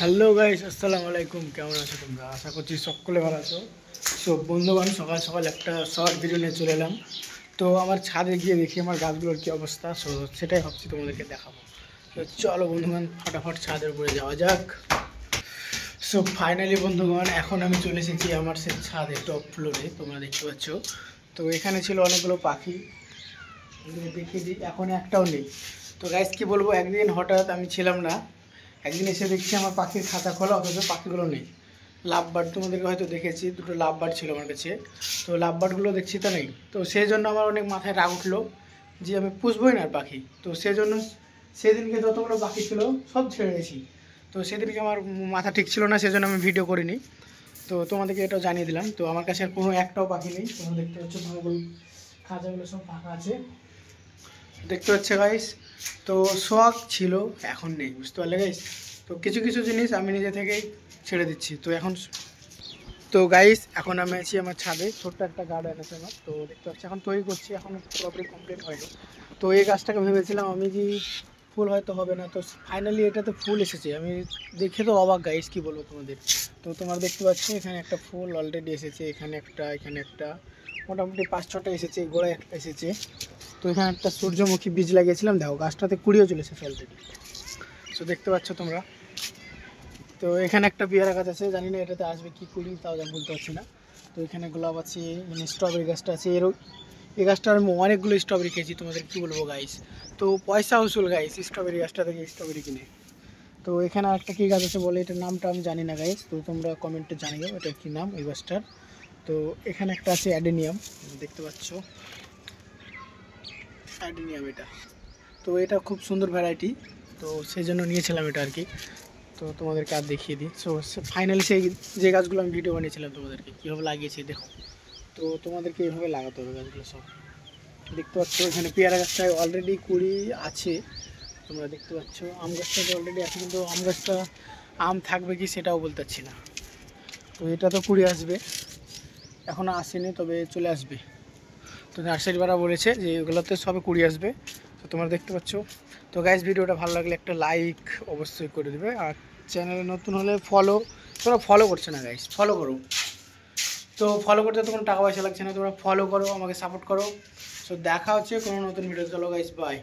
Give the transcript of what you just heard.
Hello guys, আসসালামু আলাইকুম। কেমন আছো তোমরা? আশা করছি সকলে ভালো আছো। সো বন্ধুগণ, সকাল সকাল একটা শর্ট ভিডিও নিয়ে চলে এলাম। তো আমার ছাদে গিয়ে দেখি আমার গাছগুলোর কী অবস্থা। সো সেটাই ভাবছি তোমাদেরকে দেখাবো। তো চলো বন্ধুগণ, ফটাফট ছাদের উপরে যাওয়া যাক। সো ফাইনালি বন্ধুগণ, এখন আমি চলে এসেছি আমার সে ছাদে, টপ ফ্লোরে। তোমরা দেখতে পাচ্ছ। তো এখানে ছিল অনেকগুলো পাখি, দেখিয়ে দিই। এখন একটাও নেই। তো গাইস কী বলবো, একদিন হঠাৎ আমি ছিলাম না, একদিন এসে দেখছি আমার পাখির খাঁচা খোলা, অথচ পাখিগুলো নেই। লাভবার্ড তোমাদেরকে হয়তো দেখেছি, দুটো লাভবার্ড ছিল আমার কাছে। তো লাভবার্ডগুলো দেখছি তো নেই। তো সেই জন্য আমার অনেক মাথায় রাগ উঠলো যে আমি পুষবই না আর পাখি। তো সেই জন্য সেদিনকে যতগুলো পাখি ছিল সব ছেড়ে দিয়েছি। তো সেদিনকে আমার মাথা ঠিক ছিল না, সেজন্য আমি ভিডিও করিনি। তো তোমাদেরকে এটাও জানিয়ে দিলাম। তো আমার কাছে আর কোনো একটাও পাখি নেই। তোমরা দেখতে পাচ্ছ ভালোগুলো খাঁচাগুলো সব ফাঁকা আছে, দেখতে পাচ্ছে গাইস। তো শখ ছিল, এখন নেই, বুঝতে পারলে গাইস। তো কিছু কিছু জিনিস আমি নিজে থেকেই ছেড়ে দিচ্ছি। তো এখন গাইস, এখন আমি আছি আমার ছাদে। ছোট্ট একটা গার্ডেন আছে আমার। তো দেখতে পাচ্ছি এখন তৈরি করছি, এখন পুরোপুরি কমপ্লিট হয়নি। তো এই গাছটাকে ভেবেছিলাম আমি যে ফুল হয়তো হবে না, তো ফাইনালি এটাতে ফুল এসেছে। আমি দেখে তো অবাক গাইস, কি বলবো তোমাদের। তো তোমরা দেখতে পাচ্ছ এখানে একটা ফুল অলরেডি এসেছে, এখানে একটা মোটামুটি 5-6টা এসেছে, গোড়ায় একটা এসেছে। তো এখানে একটা সূর্যমুখী বীজ লাগিয়েছিলাম, দেখো গাছটাতে কুড়িও চলে এসেছে অলরেডি। তো দেখতে পাচ্ছ তোমরা। তো এখানে একটা পেয়ারা গাছ আছে, জানি না এটাতে আসবে কি কুড়ি, তাও বলতে পারছি না। তো এখানে গোলাপ আছে, মানে স্ট্রবেরি গাছটা আছে। এই গাছটা আমি অনেকগুলো স্ট্রবেরি খেয়েছি, তোমাদের কি বলবো গাইস। তো পয়সা উসুল গাইস, স্ট্রবেরি গাছটা থেকে স্ট্রবেরি কিনে। তো এখানে একটা কী গাছ আছে বলে, এটার নামটা আমি জানি না গাইস। তো তোমরা কমেন্টে জানিও এটা কী নাম এই গাছটার। তো এখানে একটা আছে অ্যাডেনিয়াম, দেখতে পাচ্ছ অ্যাডেনিয়াম এটা। তো এটা খুব সুন্দর ভ্যারাইটি, তো সেই জন্য নিয়েছিলাম এটা আর কি। তো তোমাদেরকে আর দেখিয়ে দিই। সো ফাইনালি সেই যে গাছগুলো আমি ভিডিও বানিয়েছিলাম তোমাদেরকে কীভাবে লাগিয়েছি দেখো। তো তোমাদেরকে এইভাবে লাগাতে হবে গাছগুলো সব। দেখতে পাচ্ছ এখানে পেয়ারা গাছটায় অলরেডি কুড়ি আছে, তোমরা দেখতে পাচ্ছ। আম গাছটাতে অলরেডি আছে, কিন্তু আম গাছটা আম থাকবে কি সেটাও বলতে পারছি না। তো এটা তো কুড়ি আসবে, এখনও আসেনি, তবে চলে আসবে। তো নার্সারিওয়ালা বলেছে যে এগুলোতে সবে কুড়ি আসবে। তো তোমরা দেখতে পাচ্ছ। তো গাইস, ভিডিওটা ভালো লাগলে একটা লাইক অবশ্যই করে দেবে। আর চ্যানেলে নতুন হলে তোমরা ফলো করছো না গাইস, ফলো করো। তো ফলো করতে তো কোনো টাকা পয়সা লাগছে না, তোমরা ফলো করো, আমাকে সাপোর্ট করো। সো দেখা হচ্ছে কোনো নতুন ভিডিও। চলো গাইস, বাই।